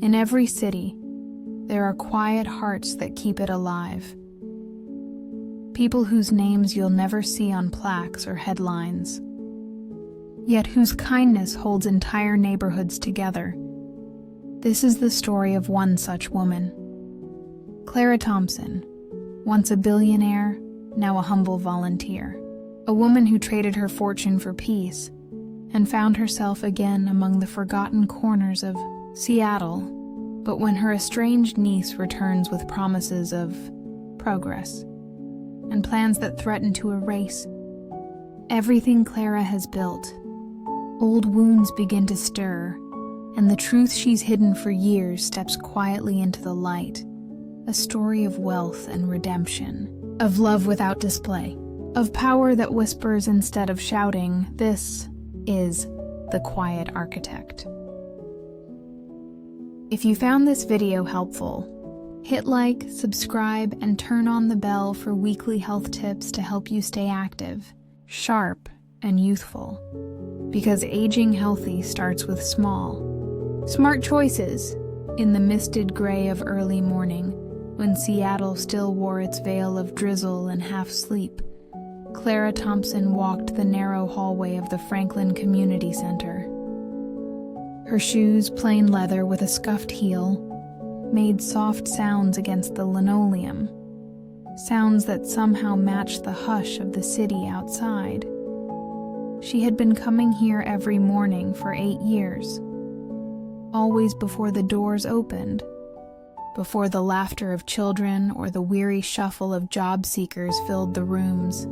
In every city, there are quiet hearts that keep it alive. People whose names you'll never see on plaques or headlines, yet whose kindness holds entire neighborhoods together. This is the story of one such woman. Clara Thompson, once a billionaire, now a humble volunteer. A woman who traded her fortune for peace and found herself again among the forgotten corners of Seattle, but when her estranged niece returns with promises of progress and plans that threaten to erase everything Clara has built, old wounds begin to stir, and the truth she's hidden for years steps quietly into the light. A story of wealth and redemption, of love without display, of power that whispers instead of shouting. This is The Quiet Architect. If you found this video helpful, hit like, subscribe, and turn on the bell for weekly health tips to help you stay active, sharp, and youthful. Because aging healthy starts with smart choices. In the misted gray of early morning, when Seattle still wore its veil of drizzle and half-sleep, Clara Thompson walked the narrow hallway of the Franklin Community Center. Her shoes, plain leather with a scuffed heel, made soft sounds against the linoleum, sounds that somehow matched the hush of the city outside. She had been coming here every morning for 8 years, always before the doors opened, before the laughter of children or the weary shuffle of job seekers filled the rooms.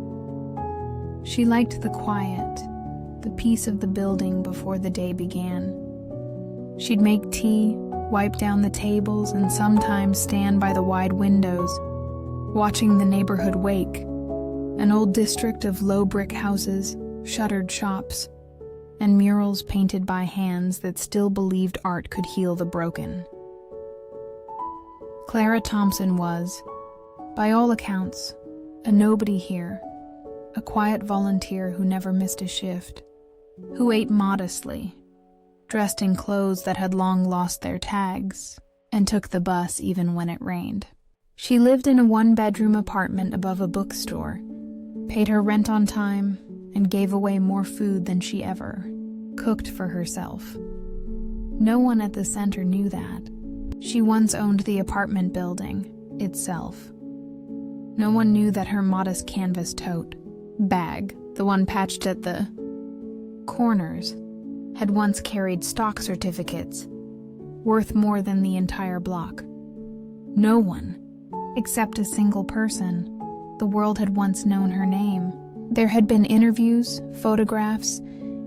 She liked the quiet, the peace of the building before the day began. She'd make tea, wipe down the tables, and sometimes stand by the wide windows, watching the neighborhood wake, an old district of low brick houses, shuttered shops, and murals painted by hands that still believed art could heal the broken. Clara Thompson was, by all accounts, a nobody here, a quiet volunteer who never missed a shift, who ate modestly, dressed in clothes that had long lost their tags, and took the bus even when it rained. She lived in a one-bedroom apartment above a bookstore, paid her rent on time, and gave away more food than she ever cooked for herself. No one at the center knew that. She once owned the apartment building itself. No one knew that her modest canvas tote bag, the one patched at the corners, had once carried stock certificates worth more than the entire block. No one, except a single person, the world had once known her name. There had been interviews, photographs,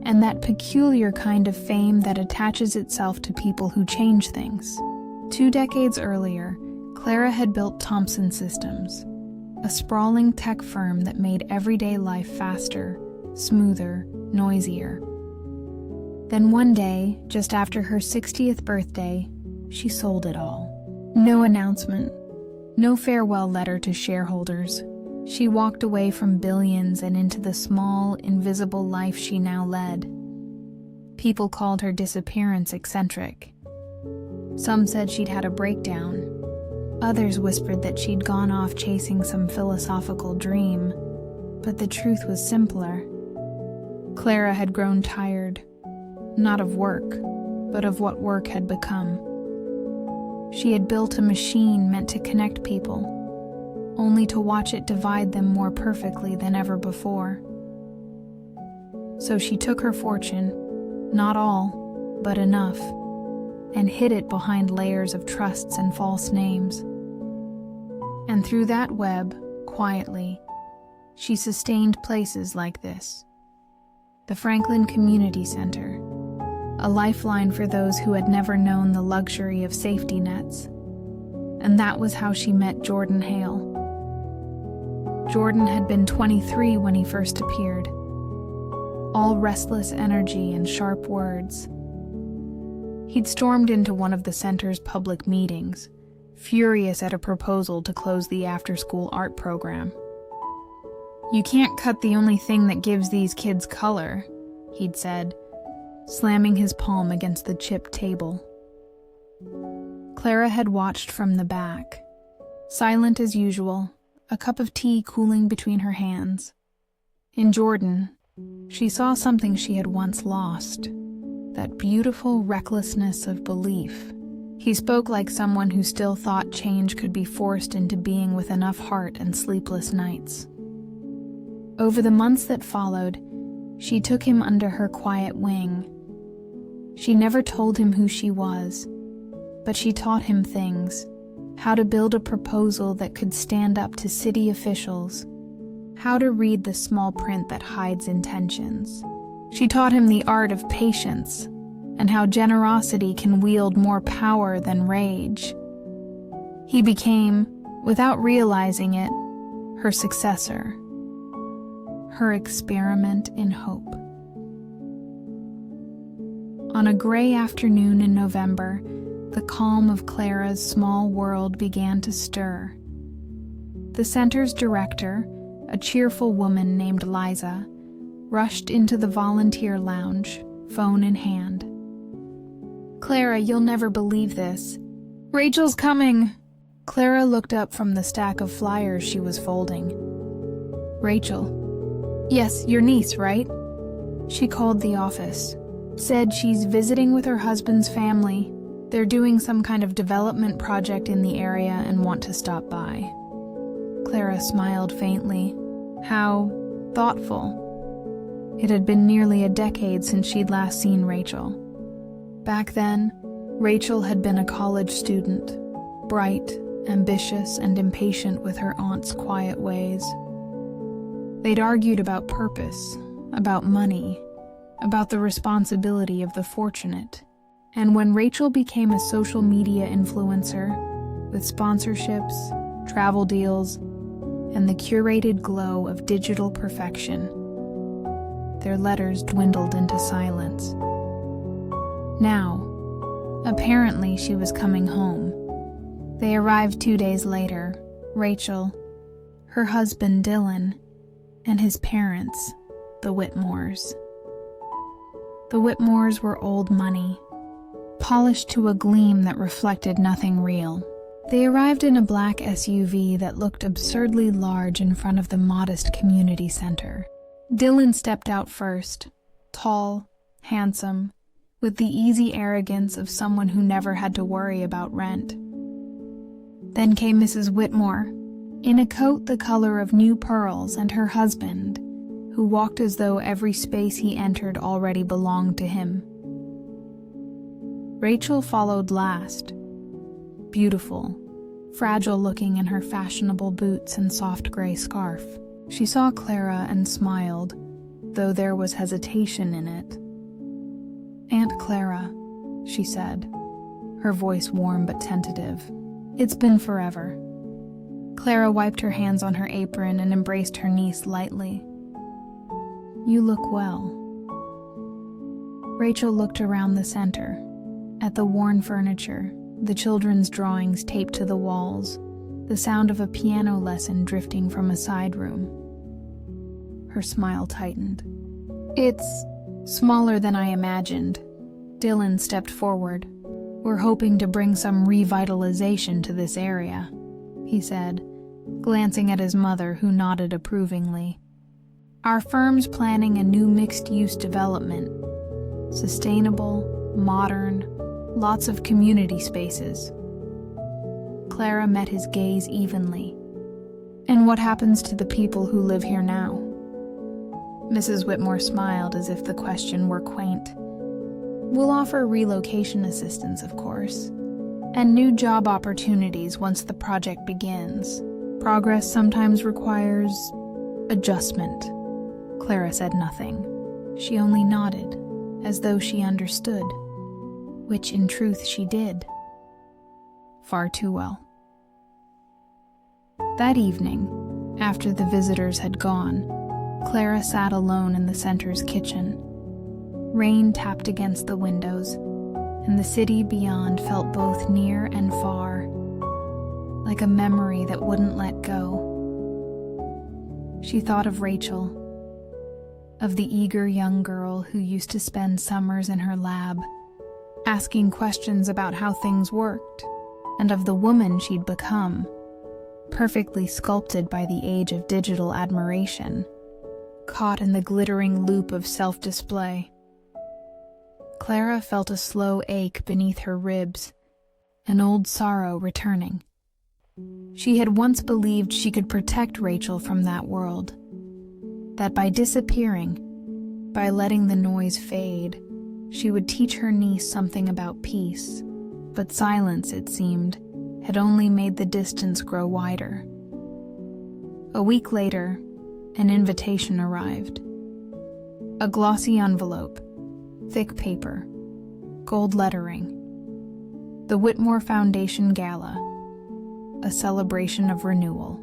and that peculiar kind of fame that attaches itself to people who change things. 2 decades earlier, Clara had built Thompson Systems, a sprawling tech firm that made everyday life faster, smoother, noisier. Then one day, just after her 60th birthday, she sold it all. No announcement, no farewell letter to shareholders. She walked away from billions and into the small, invisible life she now led. People called her disappearance eccentric. Some said she'd had a breakdown. Others whispered that she'd gone off chasing some philosophical dream. But the truth was simpler. Clara had grown tired, not of work, but of what work had become. She had built a machine meant to connect people, only to watch it divide them more perfectly than ever before. So she took her fortune, not all, but enough, and hid it behind layers of trusts and false names. And through that web, quietly, she sustained places like this. The Franklin Community Center, a lifeline for those who had never known the luxury of safety nets. And that was how she met Jordan Hale. Jordan had been 23 when he first appeared, all restless energy and sharp words. He'd stormed into one of the center's public meetings, furious at a proposal to close the after-school art program. "You can't cut the only thing that gives these kids color," he'd said, slamming his palm against the chipped table. Clara had watched from the back, silent as usual, a cup of tea cooling between her hands. In Jordan, she saw something she had once lost, that beautiful recklessness of belief. He spoke like someone who still thought change could be forced into being with enough heart and sleepless nights. Over the months that followed, she took him under her quiet wing. She never told him who she was, but she taught him things: how to build a proposal that could stand up to city officials, how to read the small print that hides intentions. She taught him the art of patience, and how generosity can wield more power than rage. He became, without realizing it, her successor, her experiment in hope. On a gray afternoon in November, the calm of Clara's small world began to stir. The center's director, a cheerful woman named Liza, rushed into the volunteer lounge, phone in hand. "Clara, you'll never believe this. Rachel's coming!" Clara looked up from the stack of flyers she was folding. "Rachel? Yes, your niece, right?" She called the office. Said she's visiting with her husband's family. They're doing some kind of development project in the area and want to stop by. Clara smiled faintly. How thoughtful. It had been nearly a decade since she'd last seen Rachel. Back then, Rachel had been a college student, bright, ambitious, and impatient with her aunt's quiet ways. They'd argued about purpose, about money, about the responsibility of the fortunate. And when Rachel became a social media influencer, with sponsorships, travel deals, and the curated glow of digital perfection, their letters dwindled into silence. Now, apparently she was coming home. They arrived 2 days later, Rachel, her husband Dylan, and his parents, the Whitmores. The Whitmores were old money, polished to a gleam that reflected nothing real. They arrived in a black SUV that looked absurdly large in front of the modest community center. Dylan stepped out first, tall, handsome, with the easy arrogance of someone who never had to worry about rent. Then came Mrs. Whitmore, in a coat the color of new pearls, and her husband, who walked as though every space he entered already belonged to him. Rachel followed last, beautiful, fragile-looking in her fashionable boots and soft gray scarf. She saw Clara and smiled, though there was hesitation in it. "Aunt Clara," she said, her voice warm but tentative. "It's been forever." Clara wiped her hands on her apron and embraced her niece lightly. "You look well." Rachel looked around the center, at the worn furniture, the children's drawings taped to the walls, the sound of a piano lesson drifting from a side room. Her smile tightened. "It's smaller than I imagined." Dylan stepped forward. "We're hoping to bring some revitalization to this area," he said, glancing at his mother, who nodded approvingly. "Our firm's planning a new mixed-use development. Sustainable, modern, lots of community spaces." Clara met his gaze evenly. "And what happens to the people who live here now?" Mrs. Whitmore smiled as if the question were quaint. "We'll offer relocation assistance, of course, and new job opportunities once the project begins. Progress sometimes requires adjustment." Clara said nothing. She only nodded, as though she understood, which in truth she did. Far too well. That evening, after the visitors had gone, Clara sat alone in the center's kitchen. Rain tapped against the windows, and the city beyond felt both near and far, like a memory that wouldn't let go. She thought of Rachel, of the eager young girl who used to spend summers in her lab, asking questions about how things worked, and of the woman she'd become, perfectly sculpted by the age of digital admiration, caught in the glittering loop of self-display. Clara felt a slow ache beneath her ribs, an old sorrow returning. She had once believed she could protect Rachel from that world, that by disappearing, by letting the noise fade, she would teach her niece something about peace. But silence, it seemed, had only made the distance grow wider. A week later, an invitation arrived. A glossy envelope, thick paper, gold lettering. The Whitmore Foundation Gala, a celebration of renewal.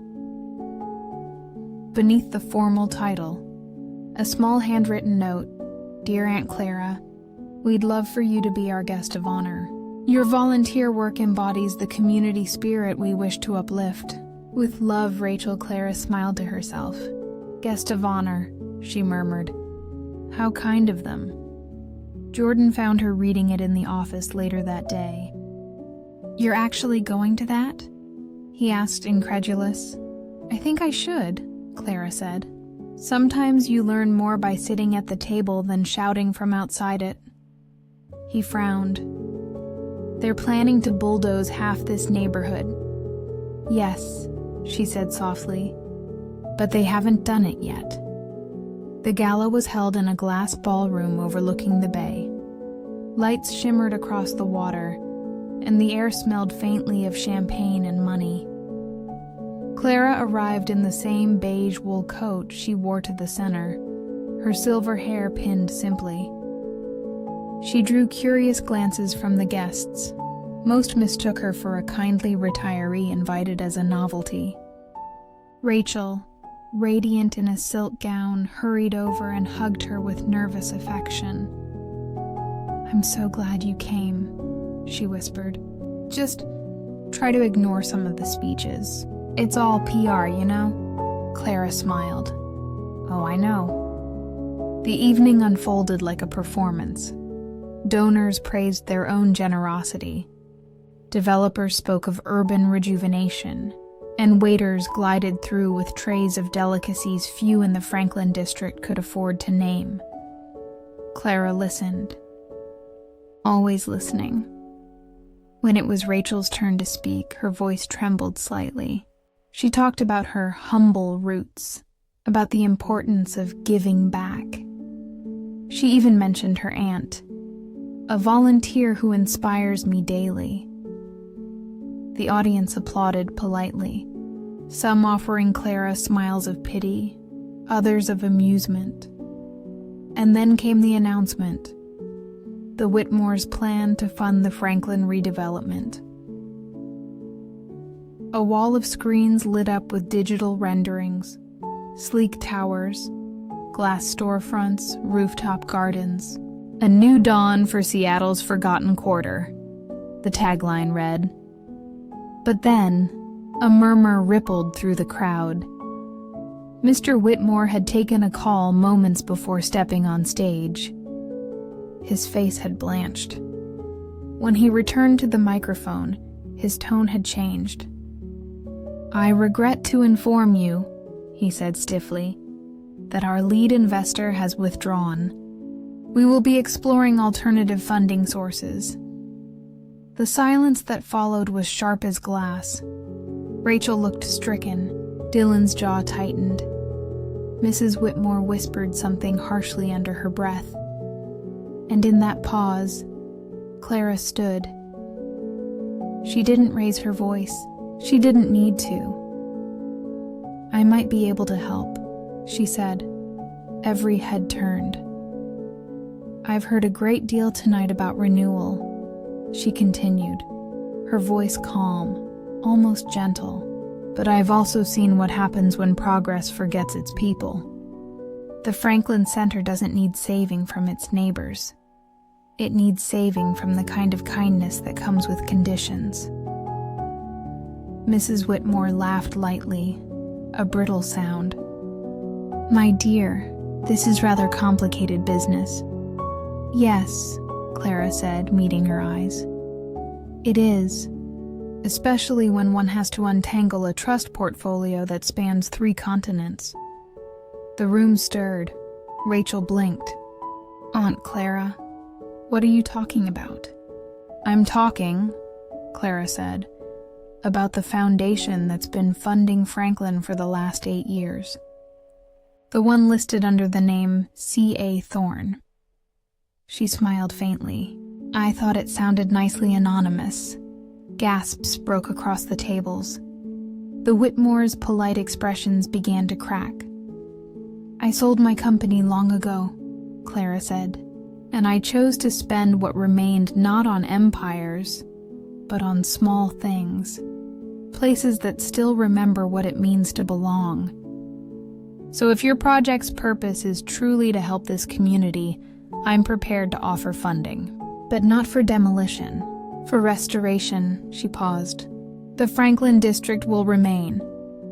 Beneath the formal title, a small handwritten note, "Dear Aunt Clara, we'd love for you to be our guest of honor. Your volunteer work embodies the community spirit we wish to uplift." With love, Rachel Clara smiled to herself. "Guest of honor," she murmured. How kind of them. Jordan found her reading it in the office later that day. "You're actually going to that?" he asked, incredulous. "I think I should," Clara said. "Sometimes you learn more by sitting at the table than shouting from outside it." He frowned. "They're planning to bulldoze half this neighborhood." "Yes," she said softly, "but they haven't done it yet." The gala was held in a glass ballroom overlooking the bay. Lights shimmered across the water, and the air smelled faintly of champagne and money. Clara arrived in the same beige wool coat she wore to the center, her silver hair pinned simply. She drew curious glances from the guests. Most mistook her for a kindly retiree invited as a novelty. Rachel, radiant in a silk gown, hurried over and hugged her with nervous affection. "I'm so glad you came," she whispered. "Just try to ignore some of the speeches. It's all PR, you know?" Clara smiled. "Oh, I know." The evening unfolded like a performance. Donors praised their own generosity. Developers spoke of urban rejuvenation, and waiters glided through with trays of delicacies few in the Franklin district could afford to name. Clara listened, always listening. When it was Rachel's turn to speak, her voice trembled slightly. She talked about her humble roots, about the importance of giving back. She even mentioned her aunt, a volunteer who inspires me daily. The audience applauded politely, some offering Clara smiles of pity, others of amusement. And then came the announcement: the Whitmores' plan to fund the Franklin redevelopment. A wall of screens lit up with digital renderings, sleek towers, glass storefronts, rooftop gardens. "A new dawn for Seattle's forgotten quarter," the tagline read. But then, a murmur rippled through the crowd. Mr. Whitmore had taken a call moments before stepping on stage. His face had blanched. When he returned to the microphone, his tone had changed. "I regret to inform you," he said stiffly, "that our lead investor has withdrawn. We will be exploring alternative funding sources." The silence that followed was sharp as glass. Rachel looked stricken. Dylan's jaw tightened. Mrs. Whitmore whispered something harshly under her breath. And in that pause, Clara stood. She didn't raise her voice. She didn't need to. "I might be able to help," she said. Every head turned. "I've heard a great deal tonight about renewal," she continued, her voice calm, almost gentle. "But I've also seen what happens when progress forgets its people. The Franklin Center doesn't need saving from its neighbors. It needs saving from the kind of kindness that comes with conditions." Mrs. Whitmore laughed lightly, a brittle sound. "My dear, this is rather complicated business." "Yes," Clara said, meeting her eyes. "It is. especially when one has to untangle a trust portfolio that spans 3 continents. The room stirred. Rachel blinked. "Aunt Clara, what are you talking about?" "I'm talking," Clara said, "about the foundation that's been funding Franklin for the last 8 years. The one listed under the name C.A. Thorne." She smiled faintly. "I thought it sounded nicely anonymous." Gasps broke across the tables. The Whitmores' polite expressions began to crack. "I sold my company long ago," Clara said, "and I chose to spend what remained not on empires, but on small things, places that still remember what it means to belong. So if your project's purpose is truly to help this community, I'm prepared to offer funding. But not for demolition. For restoration," she paused. "The Franklin District will remain.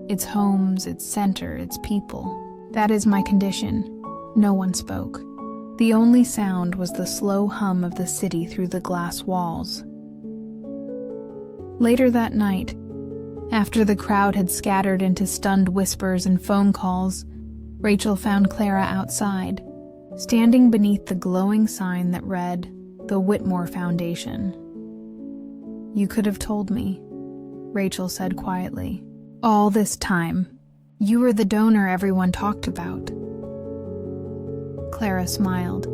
Its homes, its center, its people. That is my condition." No one spoke. The only sound was the slow hum of the city through the glass walls. Later that night, after the crowd had scattered into stunned whispers and phone calls, Rachel found Clara outside, standing beneath the glowing sign that read, "The Whitmore Foundation." "You could have told me," Rachel said quietly. "All this time, you were the donor everyone talked about." Clara smiled,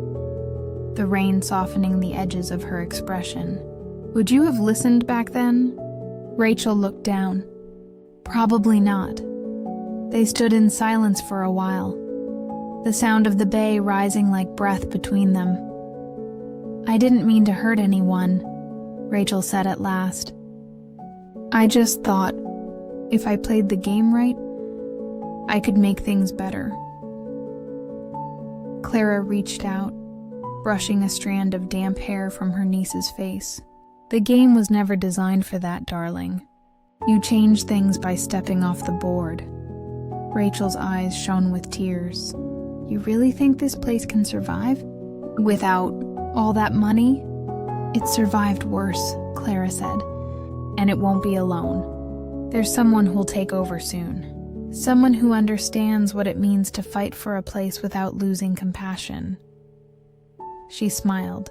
the rain softening the edges of her expression. "Would you have listened back then?" Rachel looked down. "Probably not." They stood in silence for a while, the sound of the bay rising like breath between them. "I didn't mean to hurt anyone," Rachel said at last. "I just thought, if I played the game right, I could make things better." Clara reached out, brushing a strand of damp hair from her niece's face. "The game was never designed for that, darling. You change things by stepping off the board." Rachel's eyes shone with tears. "You really think this place can survive? Without all that money?" "It survived worse," Clara said, "and it won't be alone. There's someone who'll take over soon. Someone who understands what it means to fight for a place without losing compassion." She smiled,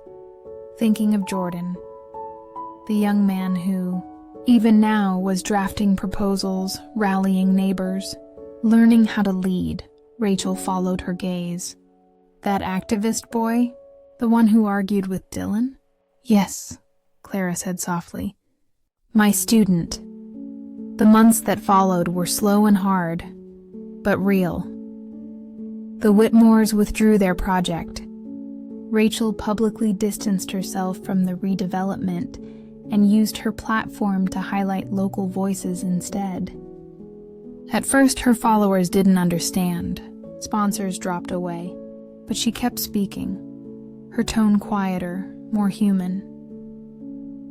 thinking of Jordan, the young man who, even now, was drafting proposals, rallying neighbors, learning how to lead. Rachel followed her gaze. "That activist boy? The one who argued with Dylan?" "Yes," Clara said softly. "My student." The months that followed were slow and hard, but real. The Whitmores withdrew their project. Rachel publicly distanced herself from the redevelopment and used her platform to highlight local voices instead. At first, her followers didn't understand. Sponsors dropped away, but she kept speaking, her tone quieter, more human.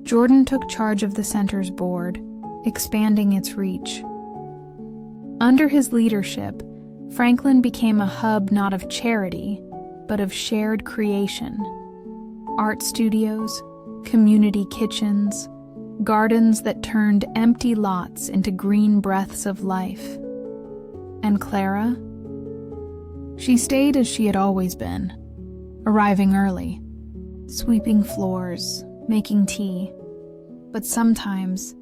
Jordan took charge of the center's board, expanding its reach. Under his leadership, Franklin became a hub not of charity, but of shared creation. Art studios, community kitchens, gardens that turned empty lots into green breaths of life. And Clara? She stayed as she had always been, arriving early, sweeping floors, making tea. But sometimes,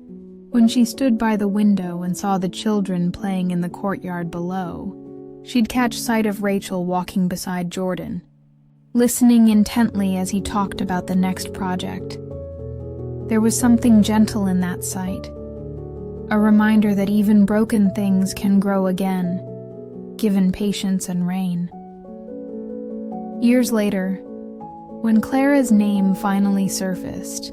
when she stood by the window and saw the children playing in the courtyard below, she'd catch sight of Rachel walking beside Jordan, listening intently as he talked about the next project. There was something gentle in that sight, a reminder that even broken things can grow again, given patience and rain. Years later, when Clara's name finally surfaced,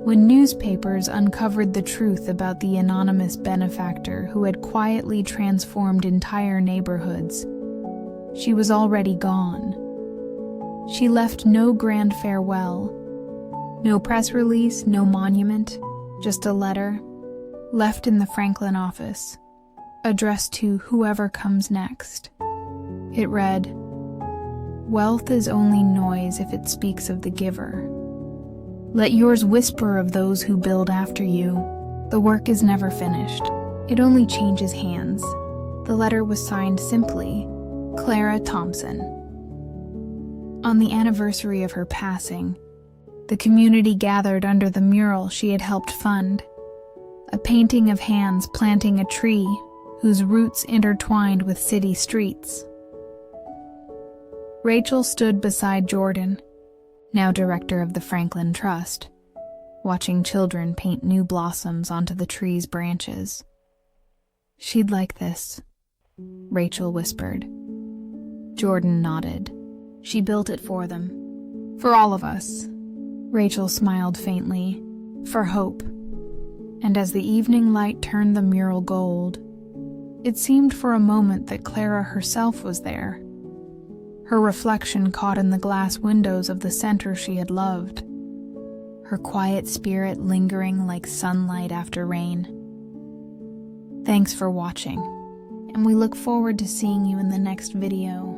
when newspapers uncovered the truth about the anonymous benefactor who had quietly transformed entire neighborhoods, she was already gone. She left no grand farewell, no press release, no monument, just a letter, left in the Franklin office, addressed to whoever comes next. It read, "Wealth is only noise if it speaks of the giver. Let yours whisper of those who build after you. The work is never finished. It only changes hands. The letter was signed simply, Clara Thompson. On the anniversary of her passing, the community gathered under the mural she had helped fund, a painting of hands planting a tree whose roots intertwined with city streets. Rachel stood beside Jordan, now director of the Franklin Trust, watching children paint new blossoms onto the tree's branches. "She'd like this," Rachel whispered. Jordan nodded. "She built it for them. For all of us." Rachel smiled faintly. "For hope." And as the evening light turned the mural gold, it seemed for a moment that Clara herself was there, her reflection caught in the glass windows of the center she had loved, her quiet spirit lingering like sunlight after rain. Thanks for watching, and we look forward to seeing you in the next video.